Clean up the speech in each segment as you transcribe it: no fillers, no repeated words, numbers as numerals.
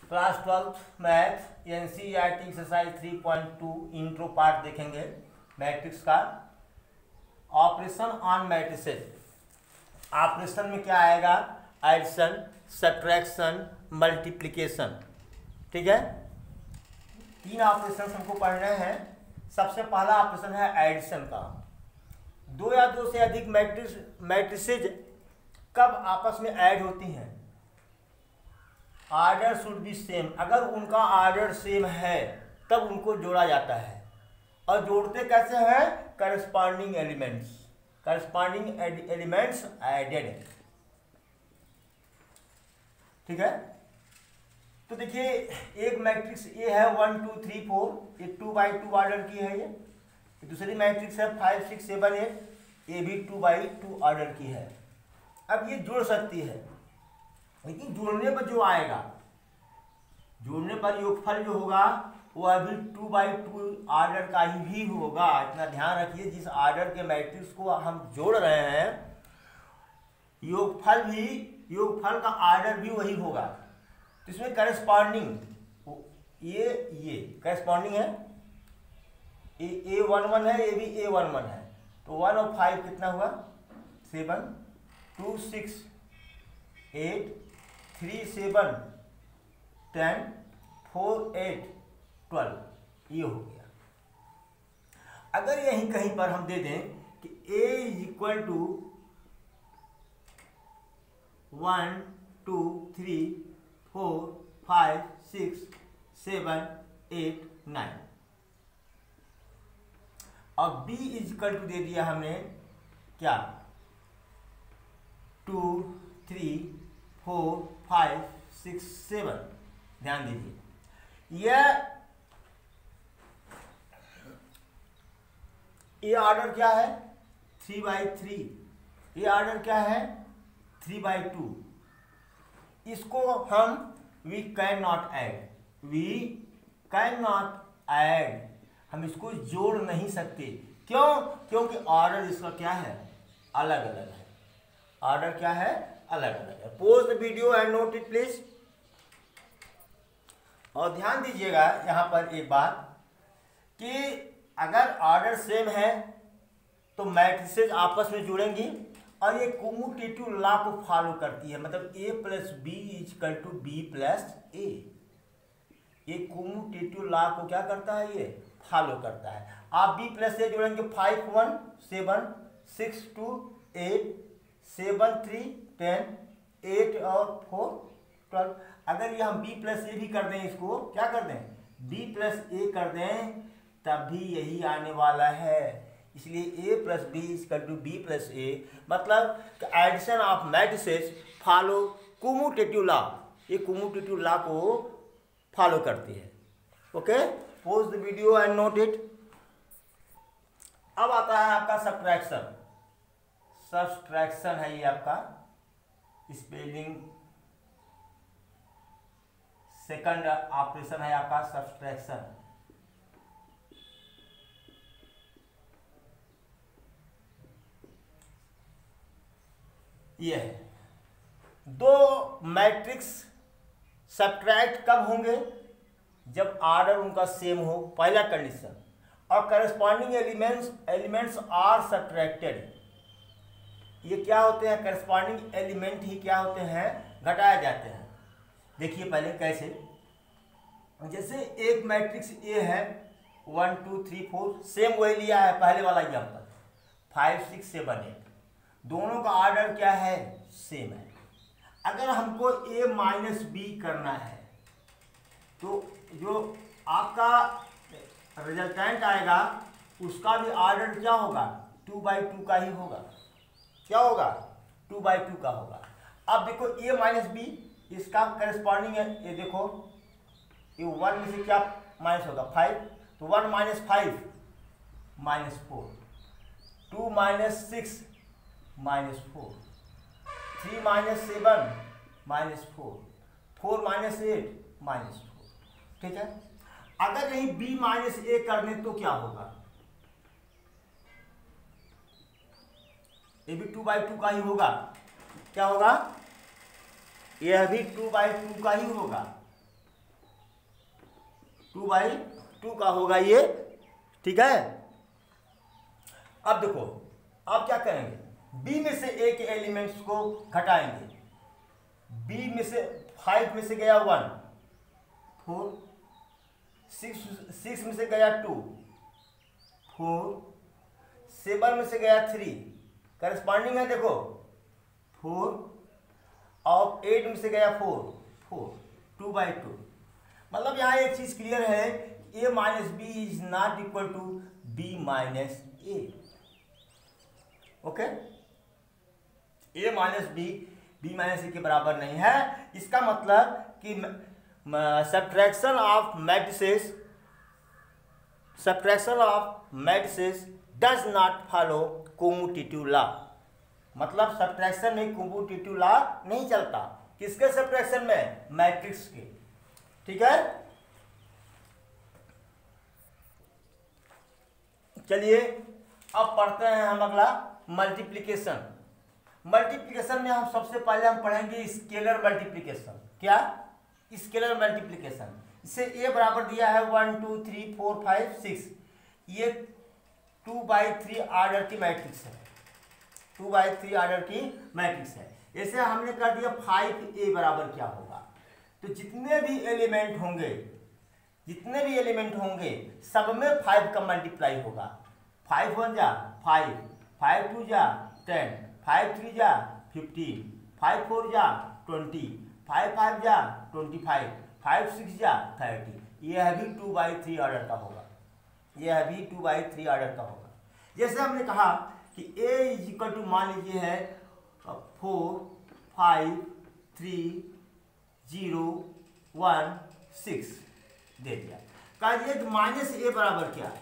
Class 12 math NCERT exercise 3.2 intro part देखेंगे matrix का। Operation on matrices. Operation में क्या आएगा? Addition, subtraction, multiplication. ठीक है, तीन ऑपरेशन हमको पढ़ने हैं। सबसे पहला ऑपरेशन है एडिशन का। दो या दो से अधिक मैट्रिसेज कब आपस में ऐड होती हैं? Order should be same. अगर उनका आर्डर सेम है तब उनको जोड़ा जाता है। और जोड़ते कैसे हैं? Corresponding elements. Corresponding elements added. ठीक है, तो देखिए एक मैट्रिक्स ए है 1 2 3 4, ये 2x2 ऑर्डर की है। ये दूसरी मैट्रिक्स है 5 6 7 8, ये भी 2x2 ऑर्डर की है। अब ये जोड़ सकती है, लेकिन जोड़ने पर जो आएगा, जोड़ने पर योगफल जो होगा वो अभी 2x2 ऑर्डर का ही भी होगा। इतना ध्यान रखिए, जिस ऑर्डर के मैट्रिक्स को हम जोड़ रहे हैं योगफल का ऑर्डर भी वही होगा। तो इसमें करस्पॉन्डिंग ये करस्पॉन्डिंग है, A11 है, ये भी A11 है। तो 1 और 5 कितना हुआ? 7 2 6 8 3 7 10 4 8 12, ये हो गया। अगर यहीं कहीं पर हम दे दें कि A = 1 2 3 4 5 6 7 8 9 और B = दे दिया हमने क्या? 2 3 4 5 6 7। ध्यान दीजिए, ये ऑर्डर क्या है? 3x3। ये ऑर्डर क्या है? 3x2। इसको हम वी कैन नॉट ऐड, हम इसको जोड़ नहीं सकते। क्यों? क्योंकि ऑर्डर इसका क्या है? अलग अलग है। ऑर्डर क्या है? अलग अलग है। Pause the video and note it please. और ध्यान दीजिएगा यहाँ पर एक बात कि अगर ऑर्डर सेम है तो मैट्रिसेस आपस में जुड़ेंगी और ये कम्यूटेटिव लॉ को फॉलो करती है। मतलब A + B = B + A। ये कम्यूटेटिव लॉ को क्या करता है? ये फॉलो करता है। आप B + A जोड़ेंगे 5 1 7 6 2 8 7 3 10 8 और 4 12। अगर ये हम B + A भी कर दें, इसको क्या कर दें? B + A कर दें, तब भी यही आने वाला है। इसलिए A + B = B + A, मतलब addition of matrices follow commutative law. ये कम्यूटेटिव लॉ को फॉलो करती है। Okay, pause the video and note it. अब आता है आपका सब्ट्रैक्शन। सब्ट्रैक्शन है ये आपका स्पेलिंग। सेकंड ऑपरेशन है आपका सब्ट्रैक्शन। ये है, दो मैट्रिक्स सब्ट्रैक्ट कब होंगे? जब ऑर्डर उनका सेम हो, पहला कंडीशन। और करस्पॉन्डिंग एलिमेंट्स आर सब्ट्रैक्टेड। ये क्या होते हैं? करस्पॉन्डिंग एलिमेंट ही क्या होते हैं? घटाए जाते हैं। देखिए पहले कैसे। जैसे एक मैट्रिक्स ए है 1 2 3 4, सेम वही लिया है पहले वाला एग्जाम्पल। 5 6 7 8, दोनों का ऑर्डर क्या है? सेम है। अगर हमको A - B करना है तो जो आपका रिजल्टेंट आएगा उसका भी ऑर्डर क्या होगा? 2x2 का ही होगा। क्या होगा? 2x2 का होगा। अब देखो A - B इसका करस्पॉन्डिंग है। ये देखो, ये 1 में से क्या माइनस होगा? 5। तो 1 - 5 -4, 2 - 6 -4, 3 - 7 -4, 4 - 8 -4। ठीक है, अगर यही B - A कर दें तो क्या होगा? ये भी 2x2 का ही होगा। क्या होगा? यह भी 2x2 का ही होगा। 2/2 का होगा ये, ठीक है। अब देखो, अब क्या करेंगे, बी में से ए के एलिमेंट्स को घटाएंगे। बी में से 5 में से गया 1, 4, 6 में से गया 2, 4, 7 में से गया 3, करस्पॉन्डिंग है देखो 4, और 8 में से गया 4, 2/2। मतलब यहाँ एक चीज क्लियर है, a minus B is not equal to B minus A. Okay, a minus B minus A के बराबर नहीं है। इसका मतलब कि subtraction of matrices does not follow commutative law. मतलब सब्ट्रैक्शन में कम्यूटेटिव लॉ नहीं चलता। किसके सब्ट्रैक्शन में? मैट्रिक्स के, ठीक है। चलिए अब पढ़ते हैं हम अगला मल्टीप्लिकेशन। मल्टीप्लिकेशन में हम सबसे पहले हम पढ़ेंगे स्केलर मल्टीप्लिकेशन। क्या? Scalar multiplication. इसे ए बराबर दिया है 1 2 3 4 5 6, ये 2/3 ऑर्डर की मैट्रिक्स है, 2/3 ऑर्डर की मैट्रिक्स है। ऐसे हमने कर दिया 5a बराबर क्या होगा, तो जितने भी एलिमेंट होंगे सब में 5 का मल्टीप्लाई होगा। 5 1 जा 5, 5 2 जा 10, 5 3 जा 15, 5 4 जा 20, 5 5 जा 25, 5 6 जा 30। यह भी 2/3 ऑर्डर का होगा, यह भी 2/3 ऑर्डर का होगा। जैसे हमने कहा कि a इज इक्वल टू, मान लीजिए है 4 5 3 0 1 6 दे दिया। कहा दिया माइनस ए बराबर क्या,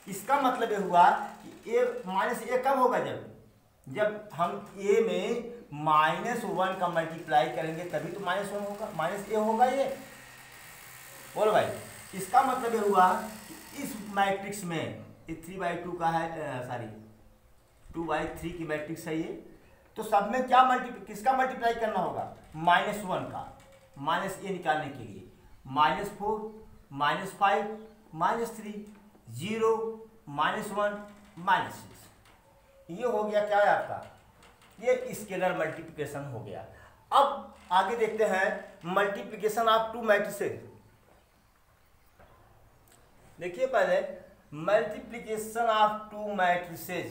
इसका मतलब ये हुआ कि ए माइनस ए कब होगा, जब हम ए में -1 का मल्टीप्लाई करेंगे तभी तो -1 होगा, माइनस ए होगा ये। बोलो भाई, इसका मतलब ये हुआ कि इस मैट्रिक्स में 3/2 का है, सॉरी 2/3 की मैट्रिक्स है ये, तो सब में क्या किसका मल्टीप्लाई करना होगा, -1 का, माइनस ए निकालने के लिए -4 -5 -3 0 -1 -6। ये हो गया क्या है आपका, ये स्केलर मल्टीप्लिकेशन हो गया। अब आगे देखते हैं मल्टीप्लिकेशन ऑफ 2 मैट्रिसेस। देखिए पहले मल्टीप्लिकेशन ऑफ 2 मैट्रिसेस,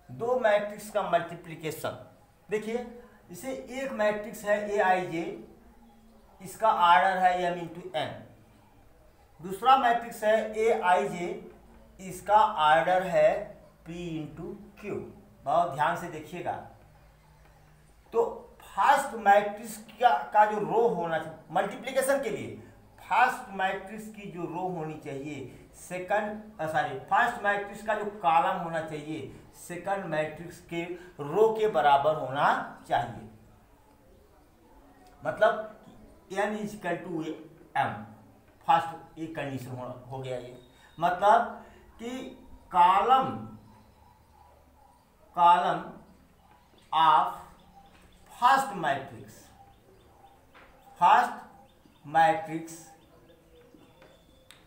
2 मैट्रिक्स का मल्टीप्लिकेशन। देखिए इसे एक मैट्रिक्स है Aij, इसका ऑर्डर है m इंटू n। दूसरा मैट्रिक्स है Aij, इसका ऑर्डर है p इंटू क्यू। बहुत ध्यान से देखिएगा। तो फर्स्ट मैट्रिक्स का जो रो होना चाहिए मल्टीप्लिकेशन के लिए, फर्स्ट मैट्रिक्स की जो रो होनी चाहिए फर्स्ट मैट्रिक्स का जो कॉलम होना चाहिए सेकंड मैट्रिक्स के रो के बराबर होना चाहिए। मतलब n is equal to m, first एक कंडीशन हो गया ये। मतलब कि column of first matrix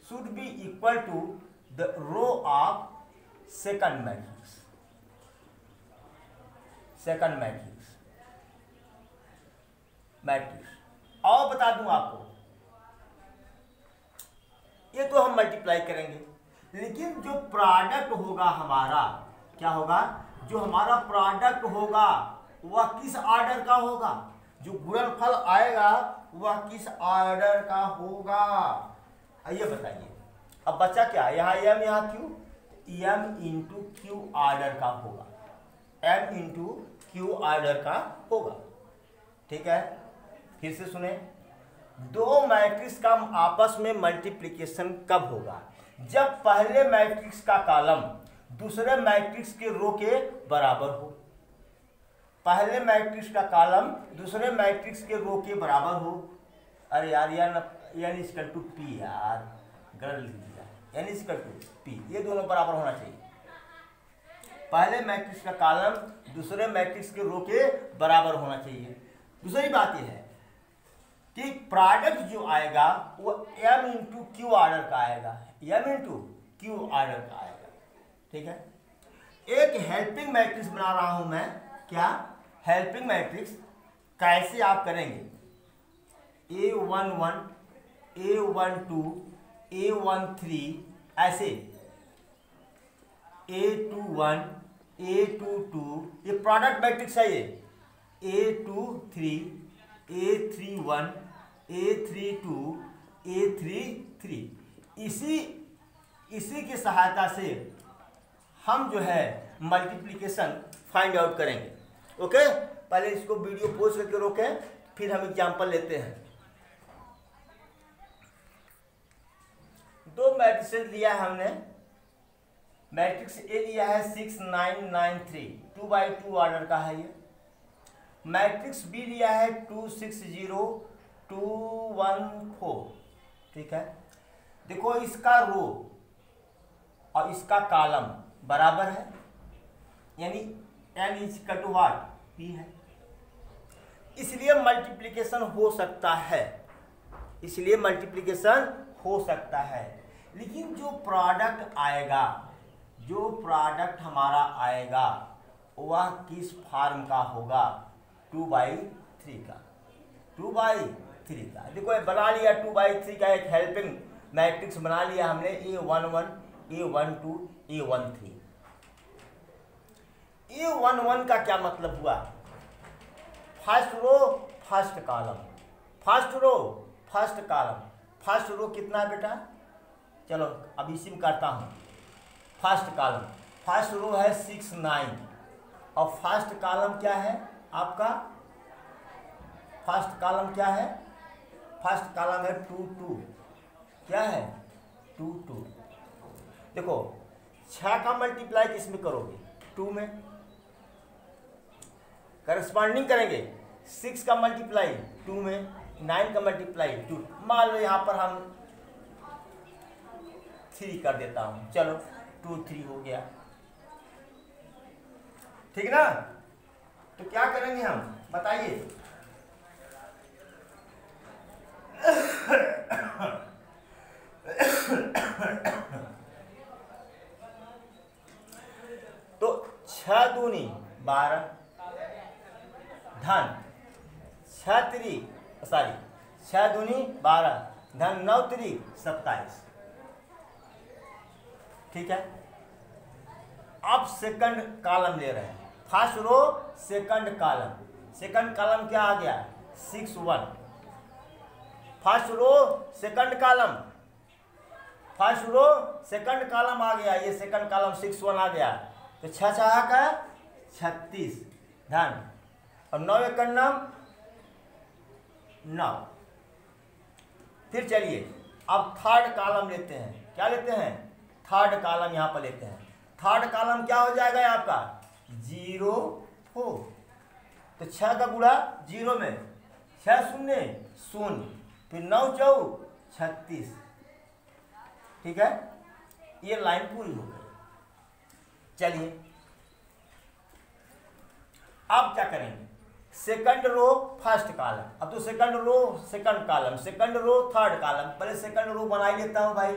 should be equal to the row of second matrix। और बता दूं आपको, ये तो हम मल्टीप्लाई करेंगे, लेकिन जो प्रोडक्ट होगा हमारा, क्या होगा, जो हमारा प्रोडक्ट होगा वह किस ऑर्डर का होगा, जो गुणनफल आएगा वह किस ऑर्डर का होगा, आइए बताइए। अब बचा क्या, यहाँ m यहाँ q, m into Q order का होगा, m इंटू क्यू ऑर्डर का होगा। ठीक है, फिर से सुने, 2 मैट्रिक्स का आपस में मल्टीप्लिकेशन कब होगा, जब पहले मैट्रिक्स का कॉलम दूसरे मैट्रिक्स के रो के बराबर हो। पहले मैट्रिक्स का कॉलम दूसरे मैट्रिक्स के रो के बराबर हो। अरे यार n इक्वल टू पी, यार गलत लिख दिया, n इक्वल टू पी, ये दोनों बराबर होना चाहिए। पहले मैट्रिक्स का कॉलम दूसरे मैट्रिक्स के रो के बराबर होना चाहिए। दूसरी बात यह है कि प्रोडक्ट जो आएगा वो m इंटू क्यू ऑर्डर का आएगा, m इंटू क्यू ऑर्डर का आएगा। ठीक है, एक हेल्पिंग मैट्रिक्स बना रहा हूं मैं। क्या हेल्पिंग मैट्रिक्स कैसे आप करेंगे? A11, A12, A13 ऐसे, A21, A22, ये प्रोडक्ट मैट्रिक्स है। ये A23, A31, A32, A33, इसी की सहायता से हम जो है मल्टीप्लिकेशन फाइंड आउट करेंगे। ओके, पहले इसको वीडियो पोस्ट करके रोकें, फिर हम एग्जांपल लेते हैं। दो मैट्रिक्स लिया है हमने। मैट्रिक्स ए लिया है 6993, 2x2 ऑर्डर का है ये। मैट्रिक्स बी लिया है 260214। ठीक है, देखो इसका रो और इसका कॉलम बराबर है, यानी n equal to what, p है। इसलिए मल्टीप्लिकेशन हो सकता है, इसलिए मल्टीप्लिकेशन हो सकता है। लेकिन जो प्रोडक्ट आएगा, जो प्रोडक्ट हमारा आएगा वह किस फॉर्म का होगा? 2/3 का, 2/3 का। देखो बना लिया 2/3 का एक हेल्पिंग मैट्रिक्स बना लिया हमने, A11, A12, A13। A11 का क्या मतलब हुआ? First row first column, first row first column. First row कितना है बेटा? चलो अब इसी में करता हूँ। फर्स्ट कॉलम, फर्स्ट रो है 69 और फर्स्ट कॉलम क्या है आपका? फर्स्ट कॉलम क्या है? फर्स्ट कॉलम है 22। क्या है? 22। देखो 6 का मल्टीप्लाई किस में करोगे? 2 में। करस्पॉन्डिंग करेंगे 6 का मल्टीप्लाई 2 में, 9 का मल्टीप्लाई 2। मान लो यहाँ पर हम 3 कर देता हूँ, चलो 2 3 हो गया। ठीक ना? तो क्या करेंगे हम, बताइए। तो 6 दूनी 12 धन 6 दूनी 12 धन 9 3 27। ठीक है, अब सेकंड कॉलम ले रहे हैं। First row second column, second column क्या आ गया? 6 1। First row second column, first row second column आ गया, ये सेकंड कॉलम 6 1 आ गया। तो 6 6 का 36 धन और 9 एकड़ नाम 9। फिर चलिए अब थर्ड कॉलम लेते हैं। क्या लेते हैं? थर्ड कॉलम यहाँ पर लेते हैं। थर्ड कॉलम क्या हो जाएगा आपका? 0 हो। तो 6 का गुणा 0 में, 6 शून्य 0, फिर 9 4 36। ठीक है, ये लाइन पूरी हो गई। चलिए अब क्या करेंगे? सेकंड रो फर्स्ट कॉलम, अब तो second row second column, second row third column. पहले सेकंड रो बना ही लेता हूं भाई,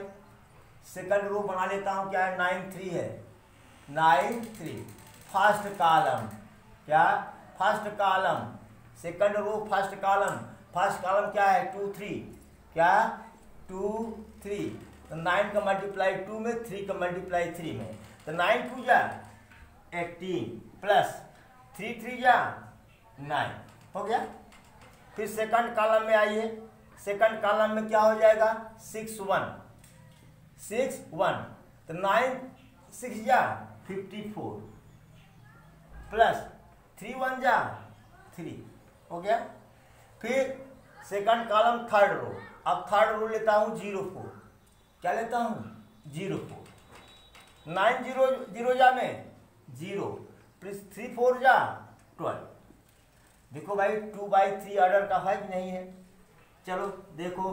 सेकंड रो बना लेता हूं। क्या है? 9 3 है, 9 3। फर्स्ट कॉलम क्या? First column, second row first column, first column क्या है? 2 3। क्या? 2 3। तो 9 का मल्टीप्लाई 2 में, 3 का मल्टीप्लाई 3 में। तो 9 2 जा 18 प्लस 3 3 जा 9 हो गया। फिर सेकंड कॉलम में आइए। सेकंड कॉलम में क्या हो जाएगा? 6 1, 6 1। तो 9 6 जा 54 प्लस 3 1 जा 3 हो गया। फिर सेकंड कॉलम थर्ड रो, अब थर्ड रो लेता हूँ 0 4। क्या लेता हूँ? 0 4। 9 0 0 जा में 0 प्लस 3 4 जा 12। देखो भाई 2/3 ऑर्डर का है कि नहीं है? चलो देखो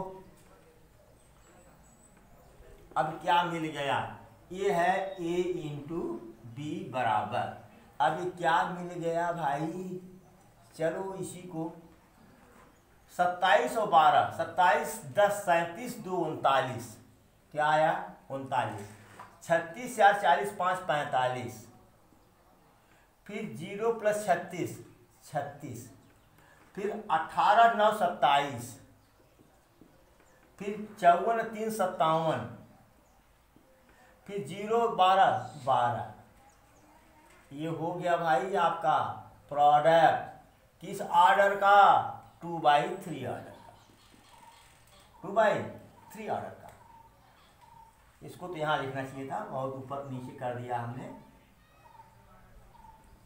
अब क्या मिल गया। ये है A इंटू बी बराबर, अब क्या मिल गया भाई? चलो इसी को 27 और 12, 27 10 37 2 39, क्या आया 39। 36 4 40 5 45, फिर 0 + 36 36, फिर 18 9 27, फिर 54 3 57, फिर 0 12 12। ये हो गया भाई आपका प्रोडक्ट किस ऑर्डर का, 2/3 ऑर्डर का, 2/3 ऑर्डर का। इसको तो यहाँ लिखना चाहिए था, बहुत ऊपर नीचे कर दिया हमने,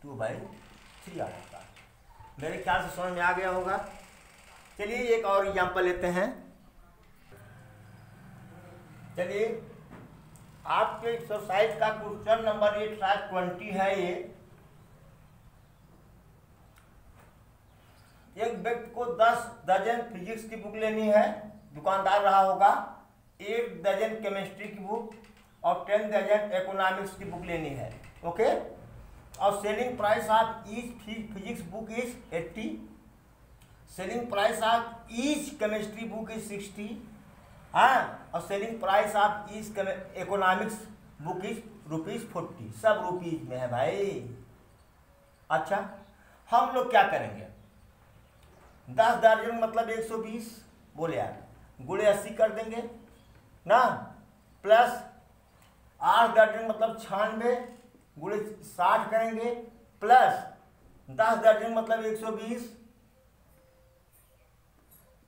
2/3 ऑर्डर का। मेरे ख्याल से समझ में आ गया होगा। चलिए एक और एग्जाम्पल लेते हैं। चलिए आपके एक्सरसाइज का क्वेश्चन नंबर 8 शायद 20 है। ये एक व्यक्ति को 10 दर्जन फिजिक्स की बुक लेनी है, दुकानदार रहा होगा। 1 दर्जन केमिस्ट्री की बुक और 10 दर्जन इकोनॉमिक्स की बुक लेनी है। ओके, और selling price of each physics book is 80, selling price of each chemistry book is 60, हाँ, और selling price of each economics book is ₹40। सब रुपीज में है भाई। अच्छा, हम लोग क्या करेंगे, 10 दर्जन मतलब 120, बोले यार, गुणे 80 कर देंगे ना, प्लस 8 दर्जन मतलब 96, गुणे 60 करेंगे, प्लस 10 दर्जन मतलब 120,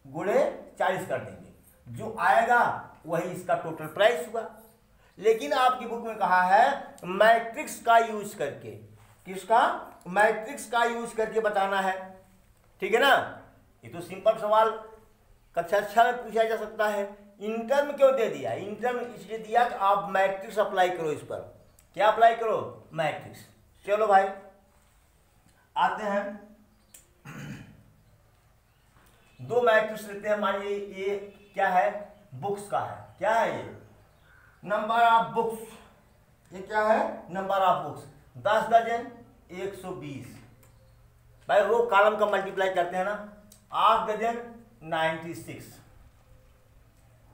गुणे 40 कर देंगे। जो आएगा वही इसका टोटल प्राइस हुआ। लेकिन आपकी बुक में कहा है मैट्रिक्स का यूज करके, किसका, मैट्रिक्स का यूज करके बताना है। ठीक है ना, ये तो सिंपल सवाल कक्षा 6 में पूछा जा सकता है। इंटर में क्यों दे दिया, इंटर में इसलिए दिया कि आप मैट्रिक्स अप्लाई करो इस पर। क्या अप्लाई करो, मैट्रिक्स। चलो भाई आते हैं, 2 मैट्रिक्स लेते हैं। मान लीजिए ये क्या है, बुक्स का है। क्या है ये, नंबर ऑफ बुक्स। ये क्या है, नंबर ऑफ बुक्स। 10 दर्जन 120, भाई रो कॉलम का मल्टीप्लाई करते हैं ना। 8 दर्जन 96,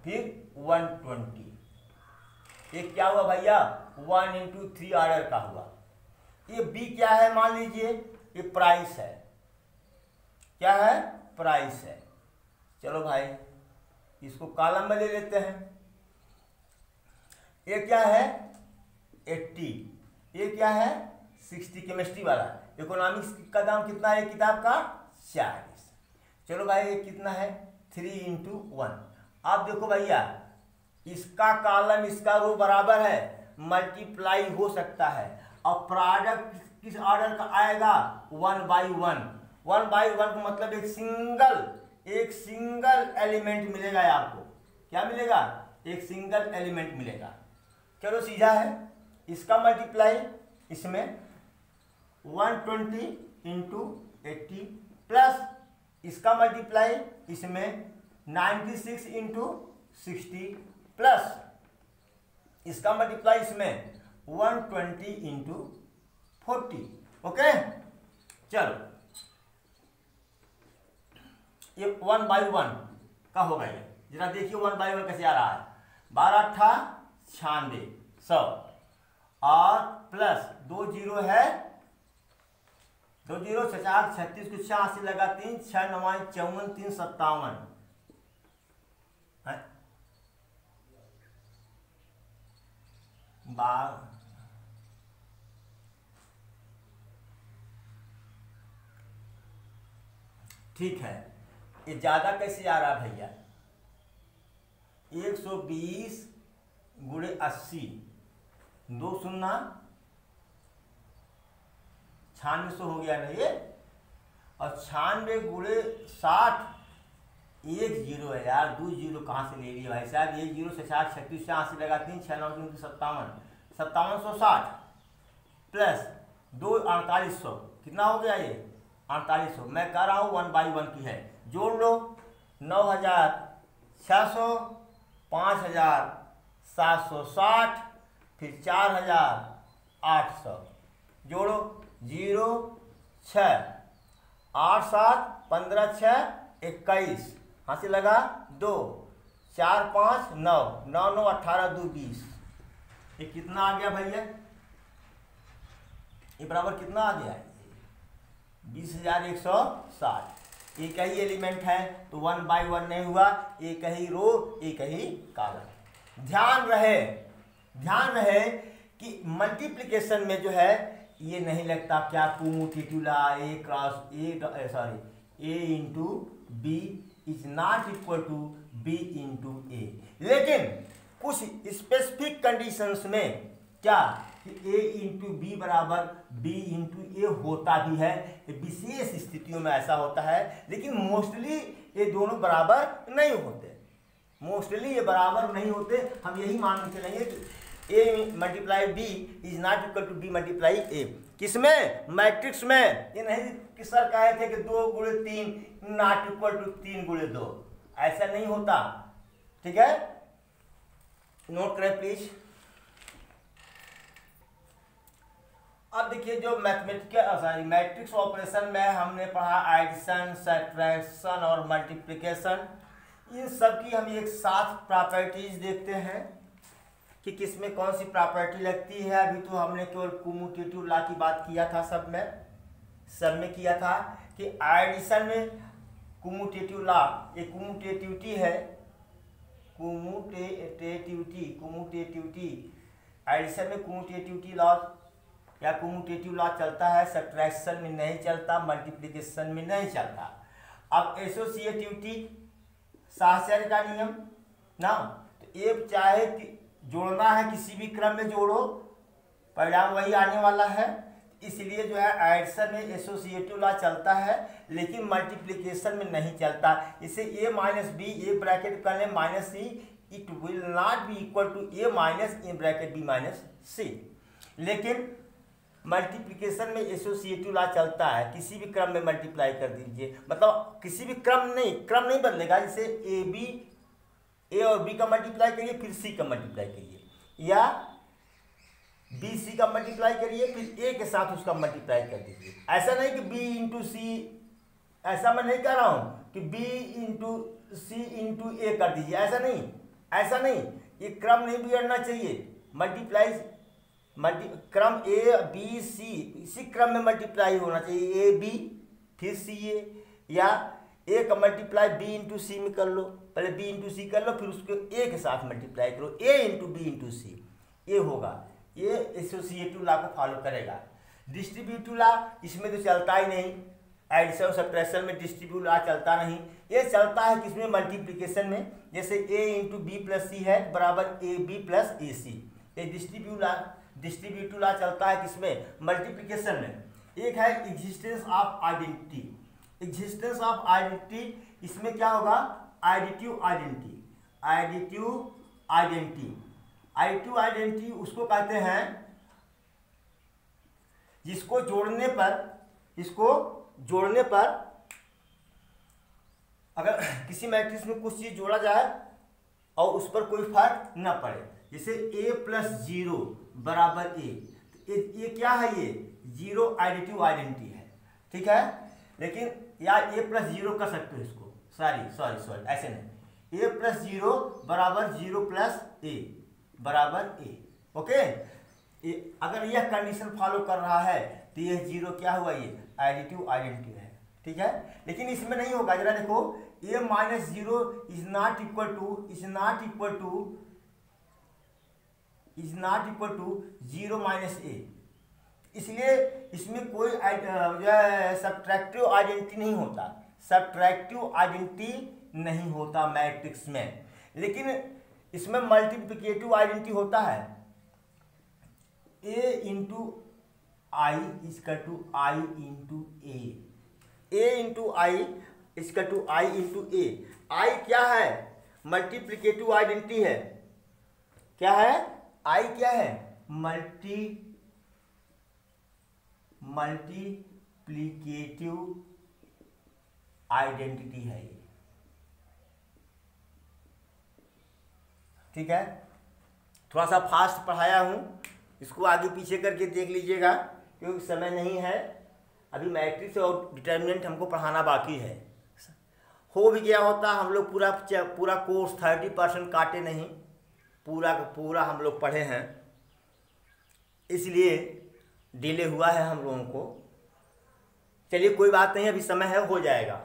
फिर 120। ये क्या हुआ भैया, 1 × 3 ऑर्डर का हुआ। ये बी क्या है, मान लीजिए ये प्राइस है। क्या है, प्राइस है। चलो भाई इसको कॉलम में ले लेते हैं। ये क्या है 80, ये क्या है 60 केमिस्ट्री वाला। इकोनॉमिक्स का दाम कितना है किताब का, 40। चलो भाई ये कितना है, 3 × 1। आप देखो भैया इसका कॉलम इसका रो बराबर है, मल्टीप्लाई हो सकता है। और प्रोडक्ट किस ऑर्डर का आएगा, 1/1। 1/1 का मतलब एक सिंगल एलिमेंट मिलेगा आपको। क्या मिलेगा, एक सिंगल एलिमेंट मिलेगा। चलो सीधा है, इसका मल्टीप्लाई इसमें 120 × 80, प्लस इसका मल्टीप्लाई इसमें 96 × 60, प्लस इसका मल्टीप्लाई इसमें 120 × 40। ओके, चलो ये 1/1 का होगा। ये जरा देखिए 1/1 कैसे आ रहा है, 12 8 96 100, और प्लस 2 0 है, 2 0 4 36 को 86 लगा 3 6 9 54 3 57 ठीक है। ये ज्यादा कैसे आ रहा है भैया, 120 × 80, 2 0 96 हो गया ना ये, और 96 × 60, 1 0 है यार, 2 0 कहाँ से ले लिए भाई साहब। 1 0 से 4 36 से 80 लगा 3 6 9 3 57 5760, प्लस 2 4800, कितना हो गया ये 4800। मैं कह रहा हूँ 1/1 की है, जोड़ लो 9600, 5760, फिर 4800, जोड़ो 0 6 8 7 15 6 21, हाँ से लगा 2, 4 5 9, 9 9 18 2 20। ये कितना आ गया भैया? ये बराबर कितना आ गया? 20,160। एक ही एलिमेंट है तो 1 बाई 1 नहीं हुआ, एक ही रो एक ही कॉलम। ध्यान रहे कि मल्टीप्लिकेशन में जो है ये नहीं लगता क्या, commutative law A cross A sorry A into B is not equal to B into A. लेकिन कुछ स्पेसिफिक कंडीशंस में क्या कि ए इंटू बी बराबर बी इंटू ए होता भी है, विशेष स्थितियों में ऐसा होता है। लेकिन मोस्टली ये दोनों बराबर नहीं होते, हम यही मान के चलेंगे कि A multiply B is not equal to B multiply A. किसमें? मैट्रिक्स में। ये नहीं कि सर कहे थे कि 2 गुणे 3 नॉट इक्वल टू 3 गुणे 2, ऐसा नहीं होता। ठीक है, नोट करें प्लीज। अब देखिए जो मैट्रिक्स ऑपरेशन में हमने पढ़ा एडिशन, सब्ट्रैक्शन और मल्टीप्लिकेशन, इन सब की हम एक साथ प्रॉपर्टीज देखते हैं कि किसमें कौन सी प्रॉपर्टी लगती है। अभी तो हमने केवल कम्यूटेटिव लॉ की बात किया था, सब में किया था कि एडिशन में कम्यूटेटिव लॉ, ये कम्यूटेटिविटी है, कम्यूटेटिविटी एडिशन में कम्यूटेटिविटी लॉ या कम्यूटेटिव लॉ चलता है, सब्ट्रैक्शन में नहीं चलता, मल्टीप्लिकेशन में नहीं चलता। अब एसोसिएटिविटी, साहचर्य का नियम ना, तो एक चाहे कि जोड़ना है किसी भी क्रम में जोड़ो, परिणाम वही आने वाला है। इसलिए जो है एडिशन में एसोसिएटिव लॉ चलता है, लेकिन मल्टीप्लिकेशन में नहीं चलता। इसे a minus B A bracket कर लें minus C, it will not be equal to a minus A bracket B minus C. लेकिन मल्टीप्लिकेशन में एसोसिएटिव लॉ चलता है, किसी भी क्रम में मल्टीप्लाई कर दीजिए, मतलब किसी भी क्रम नहीं बदलेगा। जैसे ए और बी का मल्टीप्लाई करिए फिर सी का मल्टीप्लाई करिए, या बी सी का मल्टीप्लाई करिए फिर ए के साथ उसका मल्टीप्लाई कर दीजिए। ऐसा नहीं कि बी इंटू सी, ऐसा मैं नहीं कह रहा हूँ कि बी इंटू सी इंटू ए कर दीजिए, ऐसा नहीं, ये क्रम नहीं बिगड़ना चाहिए। क्रम ए बी सी इसी क्रम में मल्टीप्लाई होना चाहिए, ए बी फिर सी ए, या ए का मल्टीप्लाई बी इंटू सी में कर लो, पहले बी इंटू सी कर लो फिर उसको ए के साथ मल्टीप्लाई करो, ए इंटू बी इंटू सी, ये होगा। ये एसोसिएटिव लॉ को फॉलो करेगा। डिस्ट्रीब्यूटिव लॉ इसमें तो चलता ही नहीं, एडिशन सब्ट्रैक्शन में डिस्ट्रीब्यूटिव लॉ चलता नहीं। ये चलता है किसमें? मल्टीप्लिकेशन में। जैसे ए इंटू बी प्लस सी है बराबर ए बी प्लस ए सी, ये डिस्ट्रीब्यूटिव लॉ चलता है किसमें? मल्टीप्लिकेशन में। एक है एग्जिस्टेंस ऑफ आइडेंटिटी, इसमें क्या होगा? एडिटिव आइडेंटिटी उसको कहते हैं जिसको जोड़ने पर अगर किसी मैट्रिक्स में कुछ चीज जोड़ा जाए और उस पर कोई फर्क न पड़े। जैसे a प्लस 0 बराबर a, ये क्या है? ये जीरो एडिटिव आइडेंटिटी है, ठीक है। लेकिन या a प्लस 0 कर सकते हो इसको, सॉरी ऐसे नहीं, a प्लस 0 बराबर 0 प्लस a बराबर a, ओके। अगर यह कंडीशन फॉलो कर रहा है तो यह 0 क्या हुआ? ये एडिटिव आइडेंटिटी है, ठीक है। लेकिन इसमें नहीं होगा, जरा देखो, a minus 0 is not equal to 0 minus a, इसलिए इसमें कोई सब्ट्रैक्टिव आइडेंटिटी नहीं होता मैट्रिक्स में। लेकिन इसमें मल्टीप्लिकेटिव आइडेंटिटी होता है। a इंटू आई इसका two I into A into I इसका टू आई इंटू ए। आई क्या है? मल्टीप्लिकेटिव आइडेंटिटी है। क्या है? आई क्या है? मल्टीप्लिकेटिव आइडेंटिटी है ये, ठीक है। थोड़ा सा फास्ट पढ़ाया हूँ, इसको आगे पीछे करके देख लीजिएगा क्योंकि समय नहीं है, अभी मैट्रिक्स और डिटर्मिनेंट हमको पढ़ाना बाकी है। हो भी गया होता, हम लोग पूरा पूरा कोर्स 30% काटे नहीं, पूरा का पूरा हम लोग पढ़े हैं, इसलिए डिले हुआ है हम लोगों को। चलिए कोई बात नहीं, अभी समय है, हो जाएगा।